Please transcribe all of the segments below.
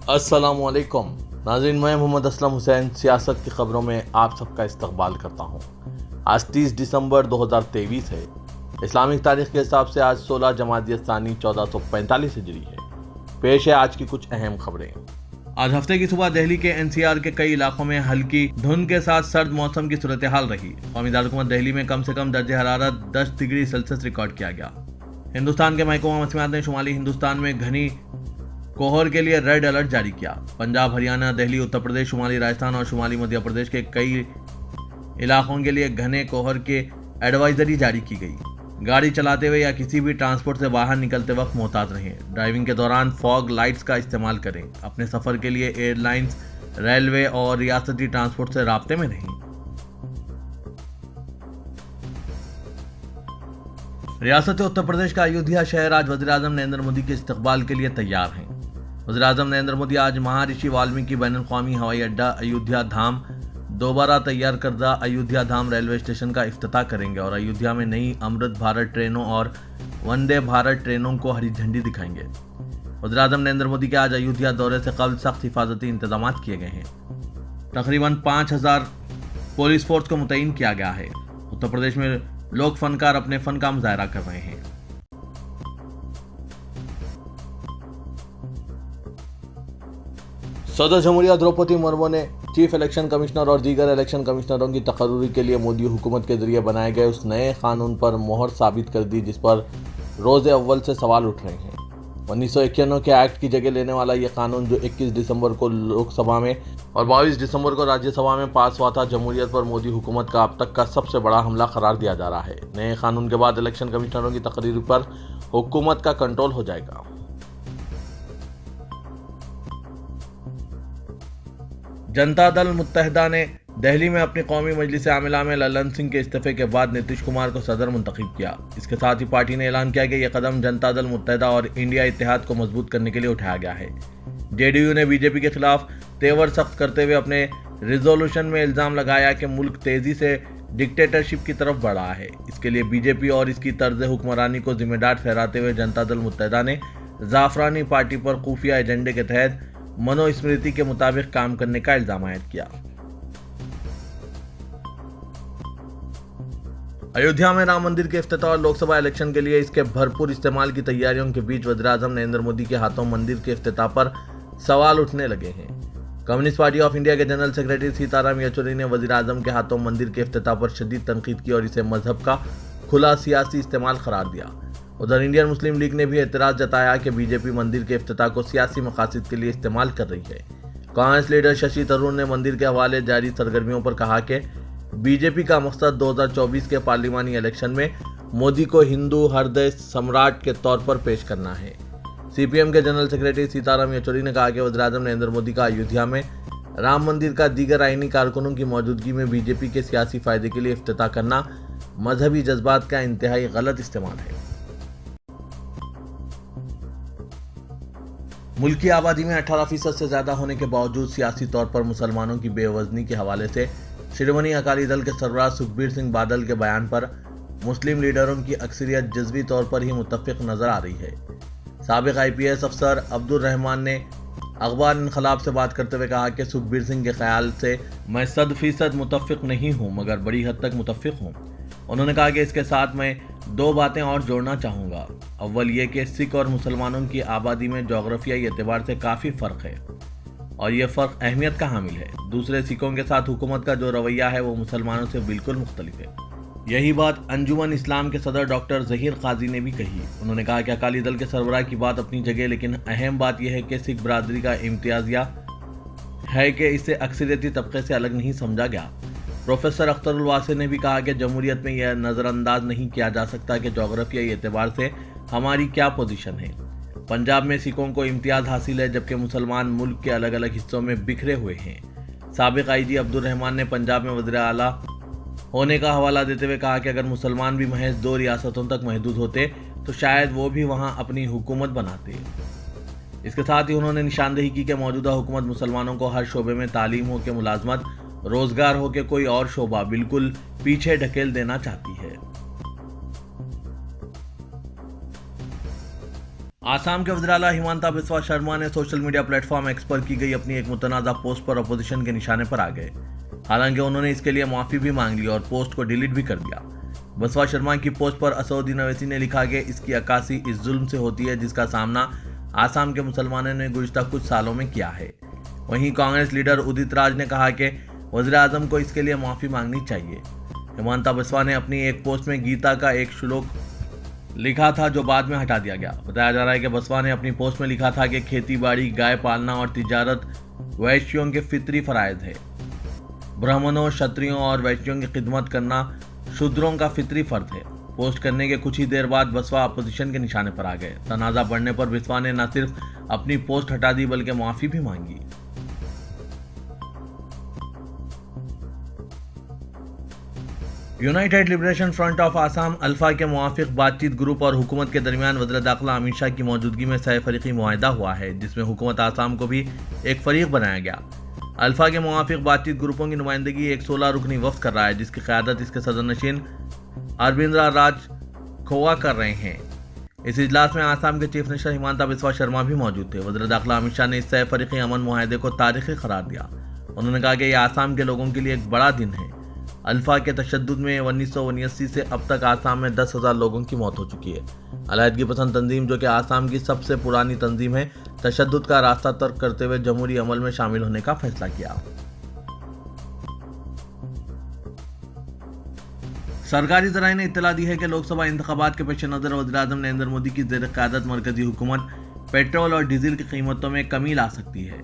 अस्सलाम वालेकुम नाज़रीन, मैं मोहम्मद असलम हुसैन सियासत की खबरों में आप सबका इस्तकबाल करता हूँ। आज 30 दिसंबर 2023 है। इस्लामिक तारीख के हिसाब से आज 16 जमादिय सानी 1445 हिजरी है। पेश है आज की कुछ अहम खबरें। आज हफ्ते की सुबह दिल्ली के एनसीआर के कई इलाकों में हल्की धुंध के साथ सर्द मौसम की सूरत हाल रही। कौमी दारकूमत दिल्ली में कम से कम दर्जे हरारत 10 डिग्री सेल्सियस रिकॉर्ड किया गया। हिंदुस्तान के महकमा मौसमियात ने शुमाली हिंदुस्तान में घनी कोहर के लिए रेड अलर्ट जारी किया। पंजाब, हरियाणा, दिल्ली, उत्तर प्रदेश, शुमाली राजस्थान और शुमाली मध्य प्रदेश के कई इलाकों के लिए घने कोहर के एडवाइजरी जारी की गई। गाड़ी चलाते हुए या किसी भी ट्रांसपोर्ट से बाहर निकलते वक्त मोहतात रहें। ड्राइविंग के दौरान फॉग लाइट्स का इस्तेमाल करें। अपने सफर के लिए एयरलाइंस, रेलवे और रियासती ट्रांसपोर्ट से राब्ते में रहें। रियासत उत्तर प्रदेश का अयोध्या शहर आज वज़ीर-ए-आज़म नरेंद्र मोदी के इस्तकबाल के लिए तैयार हैं। वज़ीर-ए-आज़म नरेंद्र मोदी आज महर्षि वाल्मीकि बैनुल-अक़वामी हवाई अड्डा अयोध्या धाम, दोबारा तैयार करदा अयोध्या धाम रेलवे स्टेशन का इफ्तिताह करेंगे और अयोध्या में नई अमृत भारत ट्रेनों और वंदे भारत ट्रेनों को हरी झंडी दिखाएंगे। वज़ीर-ए-आज़म नरेंद्र मोदी के आज अयोध्या दौरे से कबल सख्त हिफाजती इंतजाम किए गए हैं। तकरीबन 5000 पुलिस फोर्स को मुतय्यन किया गया है। उत्तर प्रदेश में लोग फनकार अपने फन का मुजाहरा कर रहे हैं। सदर जमहूरिया द्रौपदी मुर्मू ने चीफ इलेक्शन कमिश्नर और दीगर इलेक्शन कमिश्नरों की तकर्रुरी के लिए मोदी हुकूमत के जरिए बनाए गए उस नए कानून पर मोहर साबित कर दी जिस पर रोज़े अव्वल से सवाल उठ रहे हैं। 1991 के एक्ट की जगह लेने वाला यह कानून जो 21 दिसंबर को लोकसभा में और 22 दिसंबर को राज्यसभा में पास हुआ था, जमहूरियत पर मोदी हुकूमत का अब तक का सबसे बड़ा हमला करार दिया जा रहा है। नए कानून के बाद इलेक्शन कमिश्नरों की तकरीर पर हुकूमत का कंट्रोल हो जाएगा। जनता दल मुत्तहिदा ने दिल्ली में अपनी कौमी मजलिस आमिला में ललन सिंह के इस्तीफे के बाद नीतीश कुमार को सदर मुंतखब किया। इसके साथ ही पार्टी ने ऐलान किया कि यह कदम जनता दल मुत्तहिदा और इंडिया इत्तेहाद को मजबूत करने के लिए उठाया गया है। जेडीयू ने बीजेपी के खिलाफ तेवर सख्त करते हुए अपने रिजोल्यूशन में इल्जाम लगाया कि मुल्क तेजी से डिक्टेटरशिप की तरफ बढ़ रहा है। इसके लिए बीजेपी और इसकी तर्ज हुक्मरानी को जिम्मेदार ठहराते हुए जनता दल मुत्तहिदा ने जाफरानी पार्टी पर खुफिया एजेंडे के तहत मनुस्मृति के मुताबिक काम करने का इल्जाम आयद किया। अयोध्या में राम मंदिर के इफ्तिताह और लोकसभा इलेक्शन के लिए इसके भरपूर इस्तेमाल की तैयारियों के बीच वज़ीर-ए-आज़म नरेंद्र मोदी के हाथों मंदिर के इफ्तिताह पर सवाल उठने लगे हैं। कम्युनिस्ट पार्टी ऑफ इंडिया के जनरल सेक्रेटरी सीताराम येचुरी ने वज़ीर-ए-आज़म के हाथों मंदिर के इफ्तिताह पर शदीद तनकीद की और इसे मजहब का खुला सियासी इस्तेमाल करार दिया। उधर इंडियन मुस्लिम लीग ने भी एतराज़ जताया कि बीजेपी मंदिर के इफ्तिताह को सियासी मकासद के लिए इस्तेमाल कर रही है। कांग्रेस लीडर शशि थरूर ने मंदिर के हवाले जारी सरगर्मियों पर कहा कि बीजेपी का मकसद 2024 के पार्लिमानी इलेक्शन में मोदी को हिंदू हृदय सम्राट के तौर पर पेश करना है। सीपीएम के जनरल सेक्रेटरी सीताराम येचुरी ने कहा कि वज़ीर-ए-आज़म नरेंद्र मोदी का अयोध्या में राम मंदिर का दीगर आईनी कारकुनों की मौजूदगी में बीजेपी के सियासी फायदे के लिए इफ्तिताह करना मजहबी जज्बात का इंतहाई गलत इस्तेमाल है। मुल्क की आबादी में 18% से ज़्यादा होने के बावजूद सियासी तौर पर मुसलमानों की बेवजनी के हवाले से शिरोमणि अकाली दल के सरबराह सुखबीर सिंह बादल के बयान पर मुस्लिम लीडरों की अक्सरियत जज़्वी तौर पर ही मुत्तफ़िक़ नज़र आ रही है। साबिक़ IPS अफसर अब्दुल रहमान ने अखबार इनकलाब से बात करते हुए कहा कि सुखबीर सिंह के ख्याल से मैं 100% मुत्तफ़िक़ नहीं हूँ मगर बड़ी हद तक मुत्तफ़िक़ हूँ। उन्होंने कहा कि इसके साथ मैं 2 बातें और जोड़ना चाहूँगा। अव्वल ये कि सिख और मुसलमानों की आबादी में जोग्राफियाई एतबार से काफ़ी फ़र्क है और ये फ़र्क अहमियत का हामिल है। दूसरे, सिखों के साथ हुकूमत का जो रवैया है वो मुसलमानों से बिल्कुल मुख्तलिफ है। यही बात अंजुमन इस्लाम के सदर डॉक्टर ज़हीर काजी ने भी कही। उन्होंने कहा कि अकाली दल के सरबराह की बात अपनी जगह, लेकिन अहम बात यह है कि सिख बरादरी का इम्तियाज़िया है कि इसे अक्सरियती तबके से अलग नहीं समझा गया। प्रोफेसर अख्तरुल वासी ने भी कहा कि जमहूरियत में यह नज़रअंदाज नहीं किया जा सकता कि जोग्राफियाई एतबार से हमारी क्या पोजीशन है। पंजाब में सिखों को इम्तियाज़ हासिल है जबकि मुसलमान मुल्क के अलग अलग हिस्सों में बिखरे हुए हैं। साबिक़ IG अब्दुल रहमान ने पंजाब में वज़ीर आला होने का हवाला देते हुए कहा कि अगर मुसलमान भी महज 2 रियासतों तक महदूद होते तो शायद वो भी वहाँ अपनी हुकूमत बनाते। इसके साथ ही उन्होंने निशानदेही की कि मौजूदा हुकूमत मुसलमानों को हर शोबे में तालीम हो के मुलाजमत, रोजगार हो के कोई और शोबा बिल्कुल पीछे ढकेल देना चाहती है। आसाम के वज़ीर-ए-आला हिमंता बिस्वा शर्मा ने सोशल मीडिया प्लेटफॉर्म एक्स पर की गई अपनी एक मुतनाज़ा पोस्ट पर अपोजिशन के निशाने पर आ गए। हालांकि उन्होंने इसके लिए माफ़ी भी मांग ली और पोस्ट को डिलीट भी कर दिया। बिस्वा शर्मा की पोस्ट पर असदुद्दीन अवैसी ने लिखा कि इसकी अक्कासी इस जुल्म से होती है जिसका सामना आसाम के मुसलमानों ने गुज़िश्ता कुछ सालों में किया है। वहीं कांग्रेस लीडर उदित राज ने कहा कि वज़ीर आज़म को इसके लिए माफ़ी मांगनी चाहिए। हिमंता बिस्वा ने अपनी एक पोस्ट में गीता का एक श्लोक लिखा था जो बाद में हटा दिया गया। बताया जा रहा है कि बिस्वा ने अपनी पोस्ट में लिखा था कि खेती बाड़ी, गाय पालना और तिजारत वैश्यों के फितरी फराइज है। ब्राह्मणों, क्षत्रियों और वैश्यों की खिदमत करना शूद्रों का फितरी फर्ज है। पोस्ट करने के कुछ ही देर बाद बिस्वा अपोजिशन के निशाने पर आ गए। तनाज़ा बढ़ने पर बिस्वा ने न सिर्फ अपनी पोस्ट हटा दी बल्कि माफ़ी भी मांगी। United liberation front of Assam alpha के मुवाफिक बातचीत ग्रुप और हुकूमत के दरमियान वज़ीर दाखिला अमित शाह की मौजूदगी में सह फरीकी मुआहिदा हुआ है, जिसमें हुकूमत आसाम को भी एक फरीक बनाया गया। अल्फा के मुवाफिक बातचीत ग्रुपों की नुमाइंदगी एक 16 रुकनी वफ्द कर रहा है, जिसकी क़यादत इसके सदरनशीन अरविंद्रा राज खोवा कर रहे हैं। इस इजलास में आसाम के चीफ मिनिस्टर हिमंता बिस्वा शर्मा भी मौजूद थे। वज़ीर दाखिला अमित शाह ने इस सह फरीकी अमन मुआहिदे को तारीख़ी करार दिया। उन्होंने कहा कि यह आसाम के लोगों के लिए एक बड़ा दिन है। अल्फा के तशद्दुद में 1979 से अब तक आसाम में 10,000 लोगों की मौत हो चुकी है। अलहदगी पसंद तंजीम, जो कि आसाम की सबसे पुरानी तंजीम है, तशद्दुद का रास्ता तर्क करते हुए जमहूरी अमल में शामिल होने का फैसला किया। सरकारी ज़राए ने इत्तला दी है कि लोकसभा इंतखाबात के पेश नज़र वज़ीर-ए-आज़म नरेंद्र मोदी की ज़ेर-ए-क़यादत मरकज़ी हुकूमत पेट्रोल और डीजल की कीमतों में कमी ला सकती है।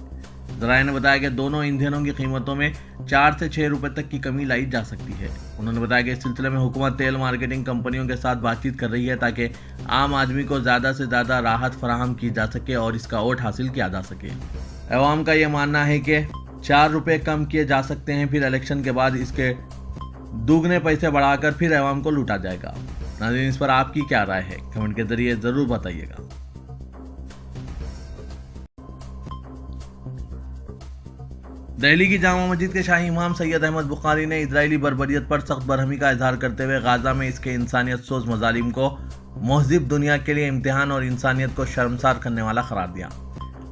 ज़राए ने बताया कि दोनों ईंधनों की कीमतों में 4 से 6 रुपये तक की कमी लाई जा सकती है। उन्होंने बताया कि इस सिलसिले में हुकूमत तेल मार्केटिंग कंपनियों के साथ बातचीत कर रही है ताकि आम आदमी को ज़्यादा से ज़्यादा राहत फराहम की जा सके और इसका वोट हासिल किया जा सके। अवाम का यह मानना है कि 4 रुपये कम किए जा सकते हैं, फिर इलेक्शन के बाद इसके दुगने पैसे बढ़ाकर फिर अवाम को लूटा जाएगा। नाज़रीन, इस पर आपकी क्या राय है? कमेंट के जरिए ज़रूर बताइएगा। दिल्ली की जामा मस्जिद के शाही इमाम सैयद अहमद बुखारी ने इजरायली बर्बरियत पर सख्त बरहमी का इजहार करते हुए गाजा में इसके इंसानियत सोज मजालिम को महज़िब दुनिया के लिए इम्तिहान और इंसानियत को शर्मसार करने वाला करार दिया।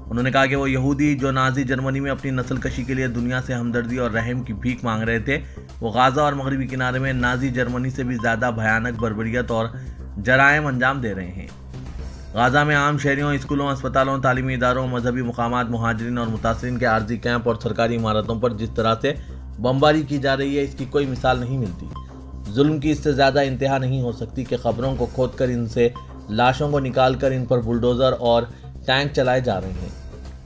उन्होंने कहा कि वो यहूदी जो नाजी जर्मनी में अपनी नस्ल कशी के लिए दुनिया से हमदर्दी और रहम की भीख मांग रहे थे, वो गाजा और मगरबी किनारे में नाजी जर्मनी से भी ज़्यादा भयानक बर्बरियत और जराइम अंजाम दे रहे हैं। गाजा में आम शहरियों, स्कूलों, अस्पतालों, तालीमी इदारों, मजहबी मुकामात, मुहाजिरीन और मुतासरीन के आर्जी कैंप और सरकारी इमारतों पर जिस तरह से बमबारी की जा रही है, इसकी कोई मिसाल नहीं मिलती। जुल्म की इससे ज़्यादा इंतहा नहीं हो सकती कि खबरों को खोद कर इनसे लाशों को निकाल कर इन पर बुलडोज़र और टैंक चलाए जा रहे हैं।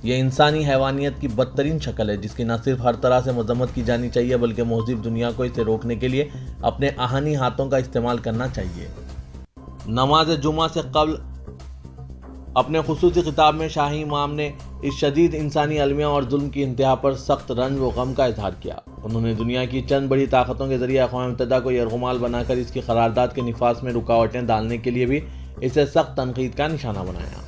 ये इंसानी हैवानियत की बदतरीन शक्ल है, जिसकी न सिर्फ हर तरह से मजम्मत की जानी चाहिए बल्कि महज़िब दुनिया को इसे रोकने के लिए अपने आहनी हाथों का इस्तेमाल करना चाहिए। नमाज जुमा से कबल अपने खुसूसी खिताब में शाही इमाम ने इस शदीद इंसानी अलमिया और जुल्म की इंतहा पर सख्त रंज व गम का इजहार किया। उन्होंने दुनिया की चंद बड़ी ताकतों के जरिए अक़वाम मुत्तहिदा को यरगुमाल बनाकर इसकी करारदाद के निफाज में रुकावटें डालने के लिए भी इसे सख्त तनकीद का निशाना बनाया।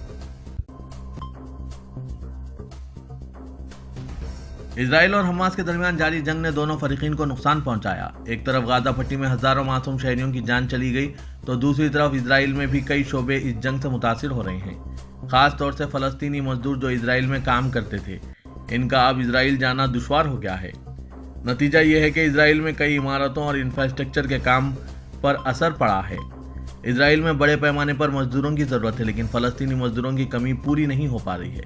इजराइल और हमास के दरमियान जारी जंग ने दोनों फरीकीन को नुकसान पहुंचाया। एक तरफ गाजा पट्टी में हज़ारों मासूम शहरियों की जान चली गई, तो दूसरी तरफ इजराइल में भी कई शोबे इस जंग से मुतासिर हो रहे हैं। ख़ास तौर से फ़लस्तीनी मजदूर जो इजराइल में काम करते थे, इनका अब इजराइल जाना दुश्वार हो गया है। नतीजा ये है कि इजराइल में कई इमारतों और इंफ्रास्ट्रक्चर के काम पर असर पड़ा है। इजराइल में बड़े पैमाने पर मजदूरों की ज़रूरत है, लेकिन फ़लस्तीनी मजदूरों की कमी पूरी नहीं हो पा रही है।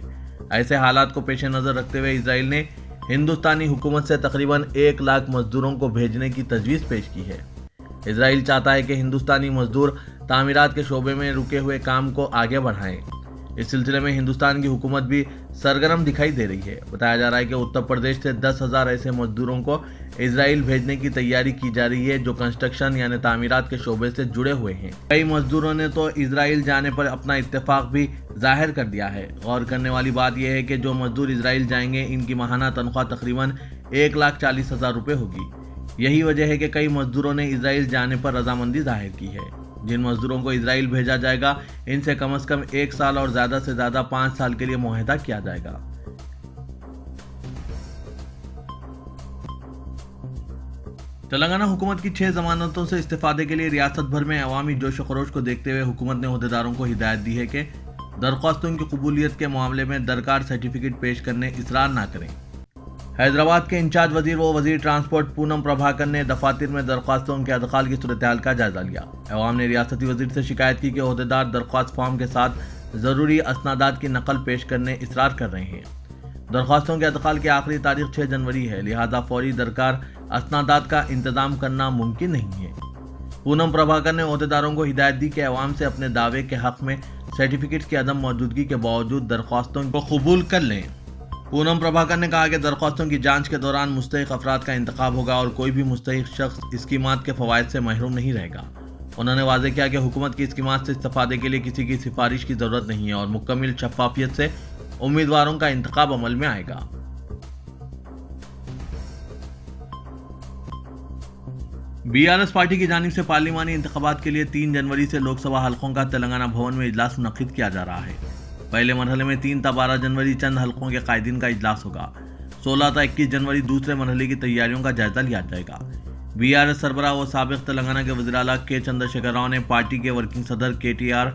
ऐसे हालात को पेश नज़र रखते हुए इजराइल ने हिंदुस्तानी हुकूमत से तकरीबन 1 लाख मजदूरों को भेजने की तजवीज़ पेश की है। इजराइल चाहता है कि हिंदुस्तानी मजदूर तामीरात के शोबे में रुके हुए काम को आगे बढ़ाएं। इस सिलसिले में हिंदुस्तान की हुकूमत भी सरगर्म दिखाई दे रही है। बताया जा रहा है कि उत्तर प्रदेश से 10,000 ऐसे मजदूरों को इजराइल भेजने की तैयारी की जा रही है जो कंस्ट्रक्शन यानी तामीरात के शोबे से जुड़े हुए हैं। कई मजदूरों ने तो इजराइल जाने पर अपना इत्तेफाक भी जाहिर कर दिया है। गौर करने वाली बात यह है कि जो मजदूर इजराइल जाएंगे, इनकी माहाना तनख्वाह तकरीबन 1,40,000 रुपये होगी। यही वजह है कि कई मजदूरों ने इजराइल जाने पर रजामंदी जाहिर की है। जिन मजदूरों को इजराइल भेजा जाएगा, इनसे कम से कम 1 साल और ज़्यादा से ज़्यादा 5 साल के लिए मुआहदा किया जाएगा। तेलंगाना हुकूमत की 6 जमानतों से इस्तीफादे के लिए रियासत भर में अवामी जोश खरोश को देखते हुए हुकूमत ने ओहदेदारों को हिदायत दी है कि درخواستوں کی قبولیت کے معاملے میں درکار سرٹیفکیٹ پیش کرنے اصرار نہ کریں۔ حیدرآباد کے انچارج وزیر و وزیر ٹرانسپورٹ پونم پربھاکر نے دفاتر میں درخواستوں کے ادخال کی صورتحال کا جائزہ لیا۔ عوام نے ریاستی وزیر سے شکایت کی کہ عہدیدار درخواست فارم کے ساتھ ضروری اسنادات کی نقل پیش کرنے اصرار کر رہے ہیں۔ درخواستوں کے ادخال کی آخری تاریخ 6 جنوری ہے، لہذا فوری درکار اسنادات کا انتظام کرنا ممکن نہیں ہے۔ پونم پربھاکر نے عہدیداروں کو ہدایت دی کہ عوام سے اپنے دعوے کے حق میں سرٹیفکیٹس کی عدم موجودگی کے باوجود درخواستوں کو قبول کر لیں۔ پونم پربھاکر نے کہا کہ درخواستوں کی جانچ کے دوران مستحق افراد کا انتخاب ہوگا اور کوئی بھی مستحق شخص اسکیمات کے فوائد سے محروم نہیں رہے گا۔ انہوں نے واضح کیا کہ حکومت کی اسکیمات سے استفادے کے لیے کسی کی سفارش کی ضرورت نہیں ہے اور مکمل شفافیت سے امیدواروں کا انتخاب عمل میں آئے گا۔ BRS پارٹی کی جانب سے پارلیمانی انتخابات کے لیے 3 جنوری سے لوک سبھا حلقوں کا تلنگانہ بھون میں اجلاس منعقد کیا جا رہا ہے۔ پہلے مرحلے میں 3 تا 12 جنوری چند حلقوں کے قائدین کا اجلاس ہوگا۔ 16 تا 21 جنوری دوسرے مرحلے کی تیاریوں کا جائزہ لیا جائے گا۔ BRS سربراہ و سابق تلنگانہ کے وزیر اعلیٰ کے چندرشیکھر راؤ نے پارٹی کے ورکنگ صدر KTR،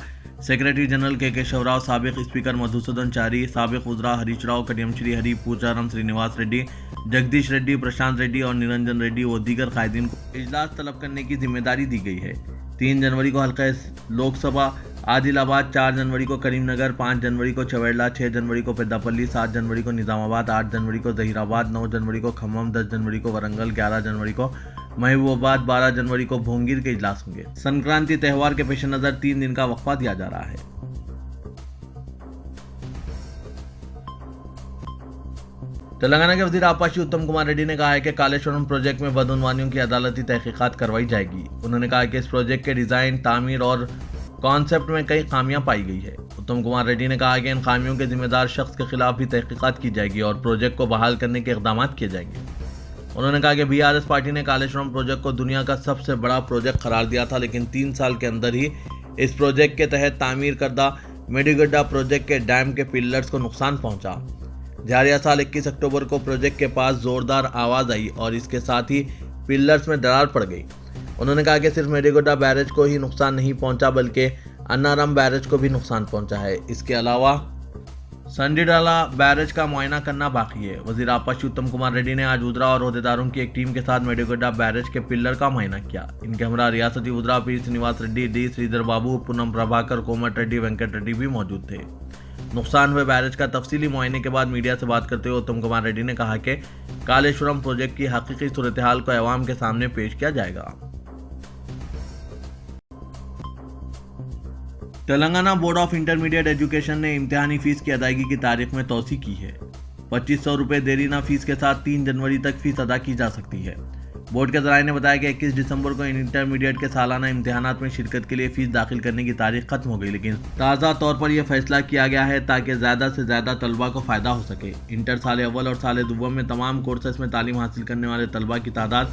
سیکریٹری جنرل کے شیو راؤ، سابق اسپیکر مدھوسودن چاری، سابق وزراء ہریش راؤ، کڈیم شری ہری، پوچارم سرینواس ریڈی، جگدیش ریڈی، پرشانت ریڈی اور نرنجن ریڈی و دیگر قائدین کو اجلاس طلب کرنے کی ذمہ داری دی گئی ہے۔ 3 جنوری کو حلقہ لوک سبھا عادل آباد، 4 جنوری کو کریم نگر، 5 جنوری کو چویڑلہ، 6 جنوری کو پیداپلی، 7 جنوری کو نظام آباد، 8 جنوری کو ظہیر آباد، 9 جنوری کو کھمم، 10 جنوری کو ورنگل، 11 جنوری کو محبوب آباد، 12 جنوری کو بھونگیر کے اجلاس ہوں گے۔ سنکرانتی تہوار کے پیش نظر 3 دن کا وقفہ دیا جا رہا ہے۔ تلنگانہ کے وزیر آبپاشی اتم کمار ریڈی نے کہا ہے کہ کالیشورم پروجیکٹ میں بدعنوانیوں کی عدالتی تحقیقات کروائی جائے گی۔ انہوں نے کہا کہ اس پروجیکٹ کے ڈیزائن، تعمیر اور کانسیپٹ میں کئی خامیاں پائی گئی ہے۔ اتم کمار ریڈی نے کہا کہ ان خامیوں کے ذمہ دار شخص کے خلاف بھی تحقیقات کی جائے گی اور پروجیکٹ کو بحال کرنے کے اقدامات کیے جائیں گے۔ انہوں نے کہا کہ BRS پارٹی نے کالیشورم پروجیکٹ کو دنیا کا سب سے بڑا پروجیکٹ قرار دیا تھا، لیکن 3 سال کے اندر ہی اس پروجیکٹ کے تحت تعمیر کردہ میڈیگڈا پروجیکٹ کے ڈیم کے پلرز کو نقصان پہنچا۔ جاریہ سال 21 اکتوبر کو پروجیکٹ کے پاس زوردار آواز آئی اور اس کے ساتھ ہی پلرز میں درار پڑ گئی۔ انہوں نے کہا کہ صرف میڈیگڈا بیرج کو ہی نقصان نہیں پہنچا بلکہ انارم بیرج کو بھی نقصان پہنچا ہے۔ اس کے علاوہ سنڈیڈالا بیرج کا معائنہ کرنا باقی ہے۔ وزیر آبپاشی اتم کمار ریڈی نے آج وزراء اور عہدیداروں کی ایک ٹیم کے ساتھ میڈیگڈا بیرج کے پلر کا معائنہ کیا۔ ان کے ہمراہ ریاستی وزراء پی سرینواس ریڈی، ڈی سریدھر بابو، پونم پربھاکر، کومٹ ریڈی، وینکٹ ریڈی بھی موجود تھے۔ نقصان ہوئے بیرج کا تفصیلی معائنے کے بعد میڈیا سے بات کرتے ہوئے اتم کمار ریڈی نے کہا کہ کالیشورم پروجیکٹ کی حقیقی صورتحال کو عوام کے سامنے پیش کیا جائے گا۔ Telangana board of intermediate education نے امتحانی فیس کی ادائیگی کی تاریخ میں توسیع کی ہے۔ 2500 روپے دیرینہ فیس کے ساتھ 3 جنوری تک فیس ادا کی جا سکتی ہے۔ بورڈ کے ذرائع نے بتایا کہ 21 دسمبر کو انٹرمیڈیٹ کے سالانہ امتحانات میں شرکت کے لیے فیس داخل کرنے کی تاریخ ختم ہو گئی، لیکن تازہ طور پر یہ فیصلہ کیا گیا ہے تاکہ زیادہ سے زیادہ طلبہ کو فائدہ ہو سکے۔ انٹر سال اول اور سال دوم میں تمام کورسز میں تعلیم حاصل کرنے والے طلبہ کی تعداد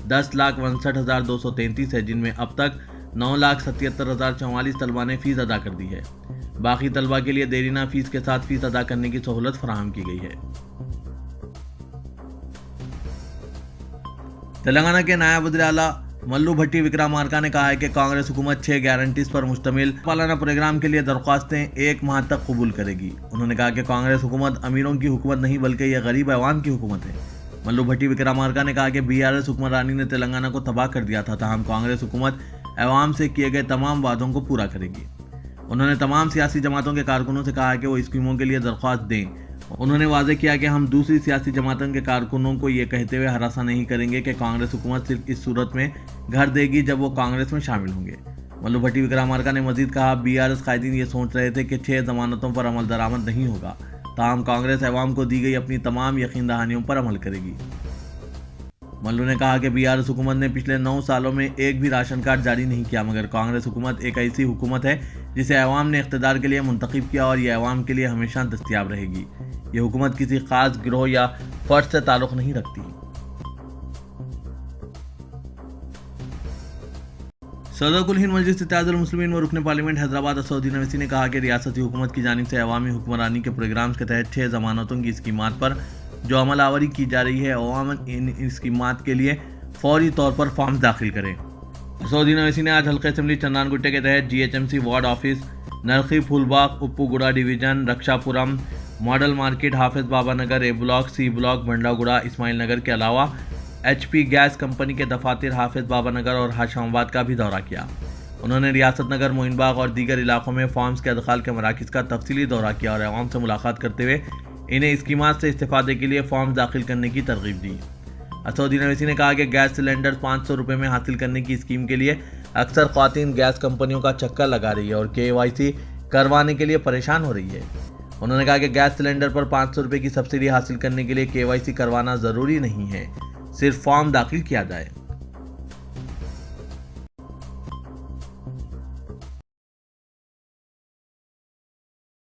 10,62,233 ہے، جن میں اب تک 9,77,044 طلبہ نے فیس ادا کر دی ہے۔ باقی طلبہ کے لیے دیرینہ فیس کے ساتھ فیس ادا کرنے کی سہولت فراہم کی گئی ہے۔ تلنگانہ کے نائب وزیر اعلیٰ ملو بھٹی وکرامارکا نے کہا ہے کہ کانگریس حکومت 6 گارنٹیز پر مشتمل سالانہ پروگرام کے لیے درخواستیں 1 ماہ تک قبول کرے گی۔ انہوں نے کہا کہ کانگریس حکومت امیروں کی حکومت نہیں بلکہ یہ غریب عوام کی حکومت ہے۔ ملو بھٹی وکرامارکا نے کہا کہ BRS حکمرانی نے تلنگانہ کو تباہ کر دیا تھا، تاہم کانگریس حکومت عوام سے کیے گئے تمام وعدوں کو پورا کرے گی۔ انہوں نے تمام سیاسی جماعتوں کے کارکنوں سے کہا کہ وہ اسکیموں کے لیے درخواست دیں۔ انہوں نے واضح کیا کہ ہم دوسری سیاسی جماعتوں کے کارکنوں کو یہ کہتے ہوئے ہراساں نہیں کریں گے کہ کانگریس حکومت صرف اس صورت میں گھر دے گی جب وہ کانگریس میں شامل ہوں گے۔ ملو بھٹی وکرامارکا نے مزید کہا BRS قائدین یہ سوچ رہے تھے کہ 6 ضمانتوں پر عمل درآمد نہیں ہوگا، تاہم کانگریس عوام کو دی گئی اپنی تمام یقین دہانیوں پر عمل کرے گی۔ ملو نے کہا کہ BRS حکومت نے پچھلے 9 سالوں میں ایک بھی راشن کارڈ جاری نہیں کیا، مگر کانگریس حکومت ایک ایسی حکومت ہے جسے عوام نے اقتدار کے لیے منتخب کیا اور یہ عوام کے لیے ہمیشہ دستیاب رہے گی۔ یہ حکومت کسی خاص گروہ یا فرد سے تعلق نہیں رکھتی۔ صدر کل ہند مجلس اتحاد المسلمین و رکن پارلیمنٹ حیدرآباد اسدالدین اویسی نے کہا کہ ریاستی حکومت کی جانب سے عوامی حکمرانی کے پروگرامز کے تحت 6 ضمانتوں کی اسکیمات پر جو عمل آوری کی جا رہی ہے، عوام ان اسکیمات کے لیے فوری طور پر فارم داخل کریں۔ اسدالدین اویسی نے آج حلقہ اسمبلی چندان گٹے کے تحت GHMC ward office Narkhi Phoolbagh Uppuguda division Rakshapuram model market Hafiz Baba Nagar A block C block Bandaguda Ismail Nagar के अलावा HP गैस कंपनी के दफातर हाफिज बाबा नगर और हाशमाबाद का भी दौरा किया। उन्होंने रियासत नगर मोइनबाग और दीगर इलाकों में फॉर्म्स के अदखाल के मराकज़ का तफसीली दौरा किया और अवाम से मुलाकात करते हुए इन्हें स्कीमात से इस्तेफादे के लिए फॉर्म दाखिल करने की तरगीब दी। असदुद्दीन अवैसी ने कहा कि गैस सिलेंडर 500 रुपये में हासिल करने की स्कीम के लिए अक्सर ख्वातीन गैस कंपनियों का चक्कर लगा रही है और KYC करवाने के लिए परेशान हो रही है। उन्होंने कहा कि गैस सिलेंडर पर 500 रुपये की सब्सिडी हासिल करने के लिए KYC करवाना ज़रूरी नहीं है, सिर्फ फॉर्म दाखिल किया जाए।